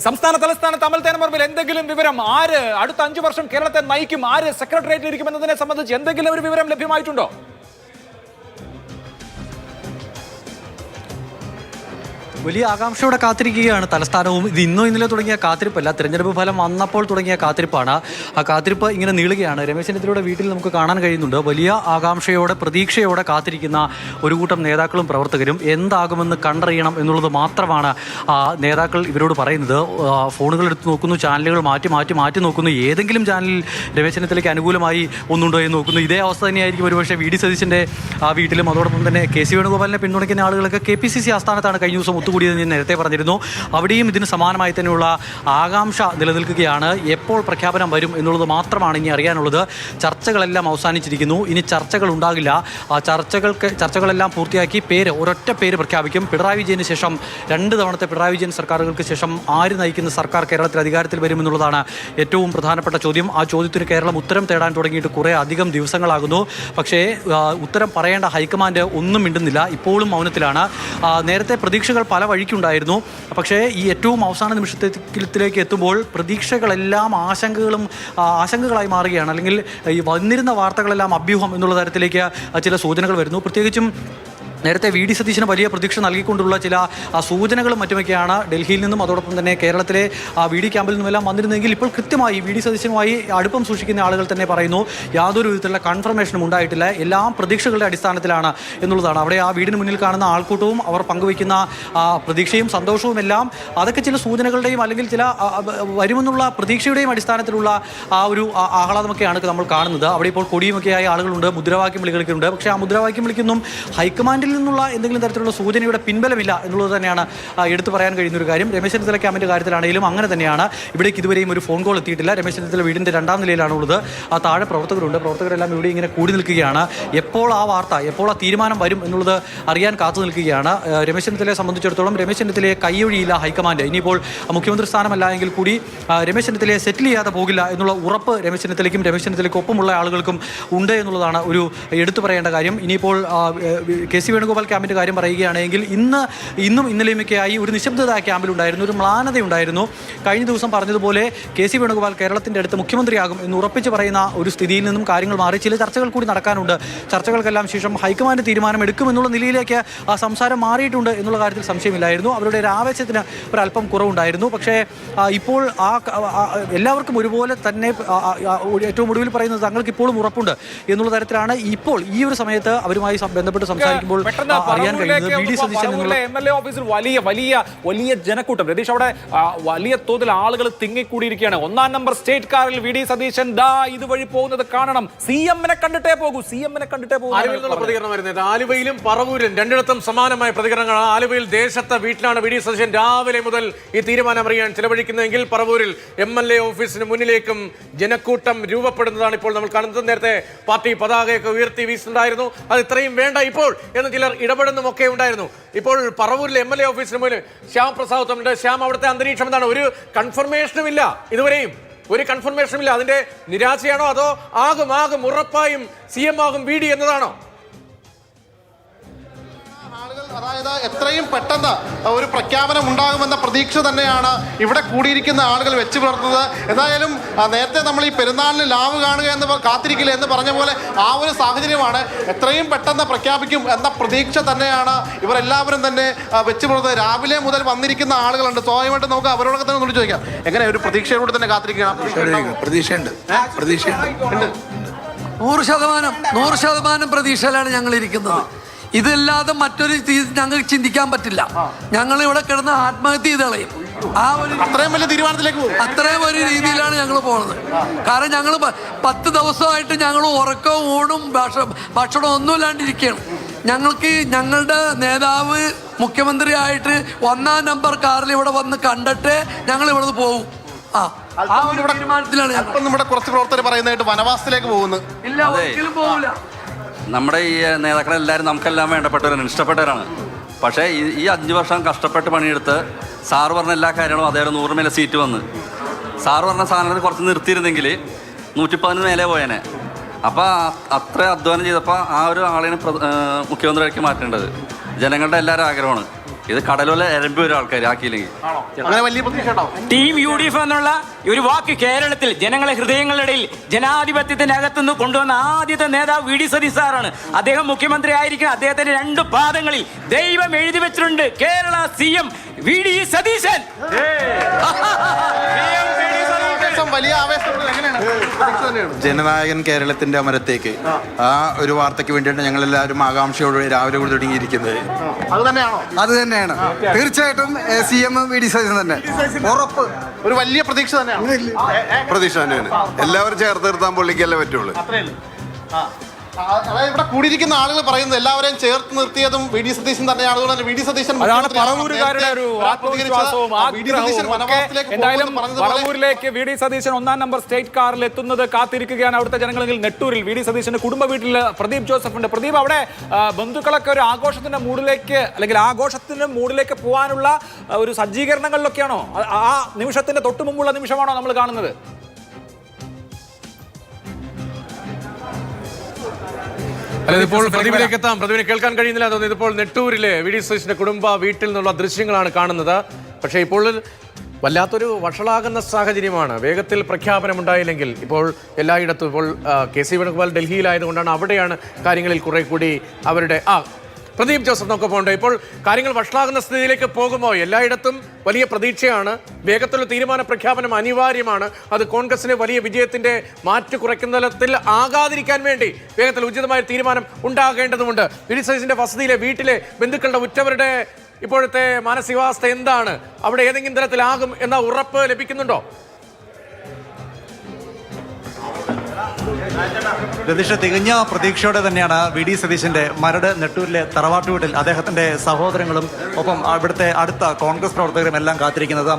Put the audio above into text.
സംസ്ഥാന തലസ്ഥാനത്ത് അമൽ തേനമർവിൽ എന്തെങ്കിലും വിവരം, ആര് അടുത്ത 5 വർഷം കേരളത്തെ നയിക്കും, ആര് സെക്രട്ടേറിയറ്റിൽ ഇരിക്കുമെന്നതിനെ സംബന്ധിച്ച് എന്തെങ്കിലും ഒരു വിവരം ലഭ്യമായിട്ടുണ്ടോ? വലിയ ആകാംക്ഷയോടെ കാത്തിരിക്കുകയാണ് തലസ്ഥാനവും. ഇത് ഇന്നോ ഇന്നലെ തുടങ്ങിയ കാത്തിരിപ്പല്ല, തിരഞ്ഞെടുപ്പ് ഫലം വന്നപ്പോൾ തുടങ്ങിയ കാത്തിരിപ്പാണ്. ആ കാത്തിരിപ്പ് ഇങ്ങനെ നീളുകയാണ്. രമേശ് ചെന്നിത്തലയുടെ വീട്ടിൽ നമുക്ക് കാണാൻ കഴിയുന്നുണ്ട്. വലിയ ആകാംക്ഷയോടെ പ്രതീക്ഷയോടെ കാത്തിരിക്കുന്ന ഒരു കൂട്ടം നേതാക്കളും പ്രവർത്തകരും. എന്താകുമെന്ന് കണ്ടറിയണം എന്നുള്ളത് മാത്രമാണ് നേതാക്കൾ ഇവരോട് പറയുന്നത്. ഫോണുകൾ എടുത്ത് നോക്കുന്നു, ചാനലുകൾ മാറ്റി നോക്കുന്നു. ഏതെങ്കിലും ചാനലിൽ രമേശ് ചെന്നിത്തലയ്ക്ക് അനുകൂലമായി ഒന്നുണ്ടോ എന്ന് നോക്കുന്നു. ഇതേ അവസ്ഥ തന്നെയായിരിക്കും ഒരുപക്ഷെ വി ഡി സതീശൻ്റെ വീട്ടിലും. അതോടൊപ്പം തന്നെ കെ സി വേണുഗോപാലിനെ പിന്തുണയ്ക്കുന്ന ആളുകളൊക്കെ KPCC ആസ്ഥാനത്താണ് കഴിഞ്ഞ ദിവസം ഒത്തുകൂടിയതെന്ന് ഞാൻ നേരത്തെ പറഞ്ഞിരുന്നു. അവിടെയും ഇതിന് സമാനമായി തന്നെയുള്ള ആകാംക്ഷ നിലനിൽക്കുകയാണ്. എപ്പോൾ പ്രഖ്യാപനം വരും എന്നുള്ളത് മാത്രമാണ് ഇനി അറിയാനുള്ളത്. ചർച്ചകളെല്ലാം അവസാനിച്ചിരിക്കുന്നു. ഇനി ചർച്ചകൾ ഉണ്ടാകില്ല. ആ ചർച്ചകളെല്ലാം പൂർത്തിയാക്കി ഒരൊറ്റ പേര് പ്രഖ്യാപിക്കും. പിണറായി വിജയന് ശേഷം 2 തവണത്തെ പിണറായി വിജയൻ സർക്കാരുകൾക്ക് ശേഷം ആര് നയിക്കുന്ന സർക്കാർ കേരളത്തിൽ അധികാരത്തിൽ വരുമെന്നുള്ളതാണ് ഏറ്റവും പ്രധാനപ്പെട്ട ചോദ്യം. ആ ചോദ്യത്തിന് കേരളം ഉത്തരം തേടാൻ തുടങ്ങിയിട്ട് കുറേ അധികം ദിവസങ്ങളാകുന്നു. പക്ഷേ ഉത്തരം പറയേണ്ട ഹൈക്കമാൻഡ് ഒന്നും മിണ്ടുന്നില്ല. ഇപ്പോഴും മൗനത്തിലാണ്. നേരത്തെ പ്രതീക്ഷകൾ പല വഴിക്കുണ്ടായിരുന്നു. പക്ഷേ ഈ ഏറ്റവും അവസാന നിമിഷത്തിലേക്ക് എത്തുമ്പോൾ പ്രതീക്ഷകളെല്ലാം ആശങ്കകളായി മാറുകയാണ്. അല്ലെങ്കിൽ ഈ വന്നിരുന്ന വാർത്തകളെല്ലാം അഭ്യൂഹം എന്നുള്ള തരത്തിലേക്ക് ചില സൂചനകൾ വരുന്നു. പ്രത്യേകിച്ചും നേരത്തെ വി ഡി സതീശന് വലിയ പ്രതീക്ഷ നൽകിക്കൊണ്ടുള്ള ചില സൂചനകളും മറ്റുമൊക്കെയാണ് ഡൽഹിയിൽ നിന്നും അതോടൊപ്പം തന്നെ കേരളത്തിലെ വി ഡി ക്യാമ്പിൽ നിന്നുമെല്ലാം വന്നിരുന്നെങ്കിൽ ഇപ്പോൾ കൃത്യമായി വി ഡി സതീശനുമായി അടുപ്പം സൂക്ഷിക്കുന്ന ആളുകൾ തന്നെ പറയുന്നു യാതൊരു വിധത്തിലുള്ള കൺഫർമേഷനും ഉണ്ടായിട്ടില്ല. എല്ലാം പ്രതീക്ഷകളുടെ അടിസ്ഥാനത്തിലാണ് എന്നുള്ളതാണ്. അവിടെ ആ വീടിന് മുന്നിൽ കാണുന്ന ആൾക്കൂട്ടവും അവർ പങ്കുവയ്ക്കുന്ന പ്രതീക്ഷയും സന്തോഷവും എല്ലാം അതൊക്കെ ചില സൂചനകളുടെയും അല്ലെങ്കിൽ ചില വരുമെന്നുള്ള പ്രതീക്ഷയുടെയും അടിസ്ഥാനത്തിലുള്ള ആ ഒരു ആഹ്ലാദമൊക്കെയാണ് നമ്മൾ കാണുന്നത്. അവിടെ ഇപ്പോൾ കൊടിയുമൊക്കെയായ ആളുകളുണ്ട്, മുദ്രാവാക്യം വിളികളൊക്കെയുണ്ട്. പക്ഷേ ആ മുദ്രാവാക്യം വിളിക്കൊന്നും ഹൈക്കമാൻഡിൽ നിന്നുള്ള എന്തെങ്കിലും തരത്തിലുള്ള സൂചനയുടെ പിൻബലമില്ല എന്നുള്ളത് തന്നെയാണ് എടുത്തു പറയാൻ കഴിയുന്ന ഒരു കാര്യം. രമേശ് ചെന്നിത്തല ക്യാമ്പിൻ്റെ കാര്യത്തിലാണെങ്കിലും അങ്ങനെ തന്നെയാണ്. ഇവിടേക്ക് ഇതുവരെയും ഒരു ഫോൺ കോൾ എത്തിയിട്ടില്ല. രമേശ് ചെന്നിത്തല വീടിൻ്റെ 2ാം നിലയിലാണുള്ളത്. താഴെ പ്രവർത്തകരുണ്ട്. പ്രവർത്തകരെല്ലാം ഇവിടെ ഇങ്ങനെ കൂടി നിൽക്കുകയാണ്. എപ്പോൾ ആ തീരുമാനം വരും എന്നുള്ളത് അറിയാൻ കാത്തു നിൽക്കുകയാണ്. രമേശ് ചെന്നിത്തലയെ സംബന്ധിച്ചിടത്തോളം രമേശ് ചെന്നിത്തലയെ കൈയൊഴിയില്ല ഹൈക്കമാൻഡ്. ഇനിയിപ്പോൾ മുഖ്യമന്ത്രി സ്ഥാനമല്ല എങ്കിൽ കൂടി രമേശ് ചെന്നിത്തലയെ സെറ്റിൽ ചെയ്യാതെ പോകില്ല എന്നുള്ള ഉറപ്പ് രമേശ് ചെന്നിത്തലയ്ക്കും രമേശ് ചെന്നിത്തലയ്ക്കൊപ്പമുള്ള ആളുകൾക്കും ഉണ്ട് എന്നുള്ളതാണ് ഒരു എടുത്തു പറയേണ്ട കാര്യം. ഇനിയിപ്പോൾ കെ സി വേണുഗോപാൽ ക്യാമ്പിൻ്റെ കാര്യം പറയുകയാണെങ്കിൽ ഇന്നും ഇന്നലെയുമൊക്കെയായി ഒരു നിശബ്ദത ക്യാമ്പിലുണ്ടായിരുന്നു, ഒരു മ്ലാനതയുണ്ടായിരുന്നു. കഴിഞ്ഞ ദിവസം പറഞ്ഞതുപോലെ കെ സി വേണുഗോപാൽ കേരളത്തിൻ്റെ അടുത്ത് മുഖ്യമന്ത്രിയാകും എന്ന് ഉറപ്പിച്ച് പറയുന്ന ഒരു സ്ഥിതിയിൽ നിന്നും കാര്യങ്ങൾ മാറി ചില ചർച്ചകൾ കൂടി നടക്കാനുണ്ട്. ചർച്ചകൾക്കെല്ലാം ശേഷം ഹൈക്കമാൻഡ് തീരുമാനം എടുക്കുമെന്നുള്ള നിലയിലേക്ക് ആ സംസാരം മാറിയിട്ടുണ്ട് എന്നുള്ള കാര്യത്തിൽ സംശയമില്ലായിരുന്നു. അവരുടെ ഒരു ആവേശത്തിന് ഒരല്പം കുറവുണ്ടായിരുന്നു. പക്ഷേ ഇപ്പോൾ എല്ലാവർക്കും ഒരുപോലെ തന്നെ ഏറ്റവും ഒടുവിൽ പറയുന്നത് തങ്ങൾക്ക് ഇപ്പോഴും ഉറപ്പുണ്ട് എന്നുള്ള തരത്തിലാണ് ഇപ്പോൾ ഈ ഒരു സമയത്ത് അവരുമായി ബന്ധപ്പെട്ട് സംസാരിക്കുമ്പോൾ അറിയാൻ കഴിയുന്നത്. വി ഡി സതീശൻ MLA ഓഫീസിൽ വലിയ ജനക്കൂട്ടം. രതീഷ്, അവിടെ വലിയ തോതിൽ ആളുകൾ തിങ്ങിക്കൂടിയിരിക്കുകയാണ്. 1-ാം നമ്പർ സ്റ്റേറ്റ് കാറിൽ വി ഡി സതീശൻ ഇതുവഴി പോകുന്നത് കാണണം. CM-നെ കണ്ടിട്ടേ പോകും. പ്രതികരണം വരുന്നത് ആലുവയിലും പറവൂരിലും 2ഇടത്തും സമാനമായ പ്രതികരണങ്ങളാണ്. ആലുവയിൽ ദേശത്തെ വീട്ടിലാണ് വി ഡി സതീശൻ രാവിലെ മുതൽ ഈ തീരുമാനം അറിയാൻ ചിലവഴിക്കുന്നതെങ്കിൽ പറവൂരിൽ MLA ഓഫീസിന് മുന്നിലേക്കും ജനക്കൂട്ടം രൂപപ്പെടുന്നതാണ് ഇപ്പോൾ നമ്മൾ കാണുന്നത്. നേരത്തെ പാർട്ടി പതാകയൊക്കെ ഉയർത്തി വീശുന്നുണ്ടായിരുന്നു. അത് ഇത്രയും വേണ്ട ഇപ്പോൾ എന്ന് ചിലർ ഇടപെടുന്നുമൊക്കെ ഉണ്ടായിരുന്നു. ഇപ്പോൾ പറവൂരിലെ MLA ഓഫീസിന് മുന്നിൽ ശ്യാം പ്രസാദ് ഉണ്ട്. ശ്യാം, അവിടുത്തെ അന്തരീക്ഷം എന്താണ്? ഒരു കൺഫർമേഷനും ഇല്ല, ഇതുവരെയും ഒരു കൺഫർമേഷനും ഇല്ല. അതിന്റെ നിരാശയാണോ അതോ ആകും ഉറപ്പായും CM ആകും വി ഡി എന്നതാണോ? അതായത് എത്രയും പെട്ടെന്ന് ഒരു പ്രഖ്യാപനം ഉണ്ടാകുമെന്ന പ്രതീക്ഷ തന്നെയാണ് ഇവിടെ കൂടിയിരിക്കുന്ന ആളുകൾ വെച്ച് പുലർത്തുന്നത്. എന്തായാലും നേരത്തെ നമ്മൾ ഈ പെരുന്നാളിന് ലാവ് കാണുക എന്ന് കാത്തിരിക്കില്ല എന്ന് പറഞ്ഞ പോലെ ആ ഒരു സാഹചര്യമാണ്. എത്രയും പെട്ടെന്ന് പ്രഖ്യാപിക്കും എന്ന പ്രതീക്ഷ തന്നെയാണ് ഇവരെല്ലാവരും തന്നെ വെച്ച് പുലർത്തുന്നത്. രാവിലെ മുതൽ വന്നിരിക്കുന്ന ആളുകളുണ്ട്. സ്വാഭാവികമായിട്ട് നമുക്ക് അവരോടൊക്കെ തന്നെ വിളിച്ചു ചോദിക്കാം, എങ്ങനെ ഒരു പ്രതീക്ഷയോടെ തന്നെ കാത്തിരിക്കണം? പ്രതീക്ഷയുണ്ട്. 100% പ്രതീക്ഷയിലാണ് ഞങ്ങൾ ഇരിക്കുന്നത്. ഇതല്ലാതെ മറ്റൊരു ഞങ്ങൾക്ക് ചിന്തിക്കാൻ പറ്റില്ല. ഞങ്ങൾ ഇവിടെ കിടന്ന് ആത്മഹത്യ ചെയ്ത് കളയും. അത്രയും വലിയ തീരുമാനത്തിലേക്ക് പോകും. അത്രയും ഒരു രീതിയിലാണ് ഞങ്ങൾ പോകുന്നത്. കാരണം ഞങ്ങൾ 10 ദിവസമായിട്ട് ഞങ്ങൾ ഉറക്കവും ഊണും ഭക്ഷണം ഒന്നുമില്ലാണ്ടിരിക്കുകയാണ്. ഞങ്ങൾക്ക് ഞങ്ങളുടെ നേതാവ് മുഖ്യമന്ത്രിയായിട്ട് 1-ാം നമ്പർ കാറിൽ ഇവിടെ വന്ന് കണ്ടിട്ട് ഞങ്ങൾ ഇവിടുന്ന് പോകും. തീരുമാനത്തിലാണ്. നമ്മുടെ കുറച്ച് പ്രവർത്തകർ പറയുന്നതായിട്ട് വനവാസത്തിലേക്ക് പോകുന്നു. ഇല്ല, ഒരിക്കലും പോകില്ല. നമ്മുടെ ഈ നേതാക്കളെല്ലാവരും നമുക്കെല്ലാം വേണ്ടപ്പെട്ടവരാണ്, ഇഷ്ടപ്പെട്ടവരാണ്. പക്ഷേ ഈ 5 വർഷം കഷ്ടപ്പെട്ട് പണിയെടുത്ത് സാറ് പറഞ്ഞ എല്ലാ കാര്യങ്ങളും അതേ 100 മേലെ സീറ്റ് വന്ന് സാറ് പറഞ്ഞ സാധനത്തിൽ കുറച്ച് നിർത്തിയിരുന്നെങ്കിൽ 110 മേലെ പോയേനെ. അപ്പോൾ അത്ര അധ്വാനം ചെയ്തപ്പോൾ ആ ഒരു ആളെയാണ് മുഖ്യമന്ത്രിയാക്കി മാറ്റേണ്ടത്. ജനങ്ങളുടെ എല്ലാവരും ആഗ്രഹമാണ്. ഇത് കടലോല എരമ്പി ഒരു ആൾക്കാർ ആക്കിയില്ലെങ്കിൽ അങ്ങനെ വലിയ പ്രതീക്ഷ ഉണ്ടാവും. ടീം UDF എന്നുള്ള ഒരു വാക്ക് കേരളത്തിൽ ജനങ്ങളെ ഹൃദയങ്ങളുടെ ജനാധിപത്യത്തിന്റെ അകത്തുനിന്ന് കൊണ്ടുവന്ന ആദ്യത്തെ നേതാവ് VD സതീശ് സാറാണ്. അദ്ദേഹം മുഖ്യമന്ത്രി ആയിരിക്കണം. അദ്ദേഹത്തിന്റെ 2 പാദങ്ങളിൽ ദൈവം എഴുതി വെച്ചിട്ടുണ്ട് കേരള CM VD സതീശൻ. വലിയ ആവേശത്തോടെ എങ്ങനെയാണ് പ്രതീക്ഷ തന്നെയാണ്. ജനനായകൻ കേരളത്തിന്റെ അമരത്തേക്ക് ആ ഒരു വാർത്തയ്ക്ക് വേണ്ടിയിട്ട് ഞങ്ങൾ എല്ലാവരും ആകാംക്ഷയോടെ രാവിലെ കൂടി തുടങ്ങിയിരിക്കുന്നത്. അത് തന്നെയാണോ? അത് തന്നെയാണ് തീർച്ചയായിട്ടും. CM VD സതീശൻ തന്നെ ഉറപ്പ്. ഒരു വലിയ പ്രതീക്ഷ തന്നെയാണ്. പ്രതീക്ഷ തന്നെയാണ്. എല്ലാവരും ചേർത്ത് നിർത്താൻ പുള്ളിക്കല്ലേ പറ്റുള്ളൂ. അതായത് ഇവിടെ കൂടിയിരിക്കുന്ന ആളുകൾ പറയുന്നത് എല്ലാവരെയും ചേർത്ത് നിർത്തിയതും VD സതീശൻ തന്നെയാണ്. അതുകൊണ്ട് തന്നെ VD സതീശൻ അതാണ് പറവൂരുകാരുടെ ഒരു ആത്മവിശ്വാസവും ആഗ്രഹവും ഒക്കെ. എന്തായാലും പറവൂരിലേക്ക് VD സതീശൻ 1-ാം നമ്പർ സ്റ്റേറ്റ് കാറിൽ എത്തുന്നത് കാത്തിരിക്കുകയാണ് അവിടുത്തെ ജനങ്ങളെങ്കിൽ. നെട്ടൂരിൽ VD സതീശന്റെ കുടുംബ വീട്ടിൽ പ്രദീപ് ജോസഫ് ഉണ്ട്. പ്രദീപ്, അവിടെ ബന്ധുക്കളൊക്കെ ഒരു ആഘോഷത്തിന്റെ മൂഡിലേക്ക് അല്ലെങ്കിൽ ആഘോഷത്തിന്റെ മൂഡിലേക്ക് പോകാനുള്ള ഒരു സജ്ജീകരണങ്ങളിലൊക്കെയാണോ? ആ നിമിഷത്തിന്റെ തൊട്ടു മുമ്പുള്ള നിമിഷമാണോ നമ്മൾ കാണുന്നത്? അല്ല, ഇതിപ്പോൾ പ്രദീപിലേക്ക് എത്താം. പ്രദീപിനെ കേൾക്കാൻ കഴിയുന്നില്ല തോന്നുന്നു. ഇതിപ്പോൾ നെട്ടൂരിലെ VD സതീശന്റെ കുടുംബ വീട്ടിൽ നിന്നുള്ള ദൃശ്യങ്ങളാണ് കാണുന്നത്. പക്ഷേ ഇപ്പോൾ വല്ലാത്തൊരു വഷളാകുന്ന സാഹചര്യമാണ്. വേഗത്തിൽ പ്രഖ്യാപനമുണ്ടായില്ലെങ്കിൽ ഇപ്പോൾ എല്ലായിടത്തും ഇപ്പോൾ KC വേണുഗോപാൽ ഡൽഹിയിലായതുകൊണ്ടാണ് അവിടെയാണ് കാര്യങ്ങളിൽ കുറെ കൂടി അവരുടെ പ്രദീപ് ജോസഫ് നോക്കൊപ്പം. ഇപ്പോൾ കാര്യങ്ങൾ വഷളാകുന്ന സ്ഥിതിയിലേക്ക് പോകുമോ? എല്ലായിടത്തും വലിയ പ്രതീക്ഷയാണ്. വേഗത്തിലുള്ള തീരുമാന പ്രഖ്യാപനം അനിവാര്യമാണ്. അത് കോൺഗ്രസിന് വലിയ വിജയത്തിന്റെ മാറ്റു കുറയ്ക്കുന്ന തലത്തിൽ ആകാതിരിക്കാൻ വേണ്ടി വേഗത്തിൽ ഉചിതമായ തീരുമാനം ഉണ്ടാകേണ്ടതുണ്ട്. VD സതീശന്റെ വസതിയിലെ വീട്ടിലെ ബന്ധുക്കളുടെ ഉറ്റവരുടെ ഇപ്പോഴത്തെ മാനസികാവസ്ഥ എന്താണ്? അവിടെ ഏതെങ്കിലും തരത്തിലാകും എന്ന ഉറപ്പ് ലഭിക്കുന്നുണ്ടോ? രതീഷ്, തികഞ്ഞ പ്രതീക്ഷയോടെ തന്നെയാണ് VD സതീശന്റെ മരട് നെട്ടൂരിലെ തറവാട്ട് വീട്ടിൽ അദ്ദേഹത്തിന്റെ സഹോദരങ്ങളും ഒപ്പം അവിടുത്തെ അടുത്ത കോൺഗ്രസ് പ്രവർത്തകരും എല്ലാം കാത്തിരിക്കുന്നത്.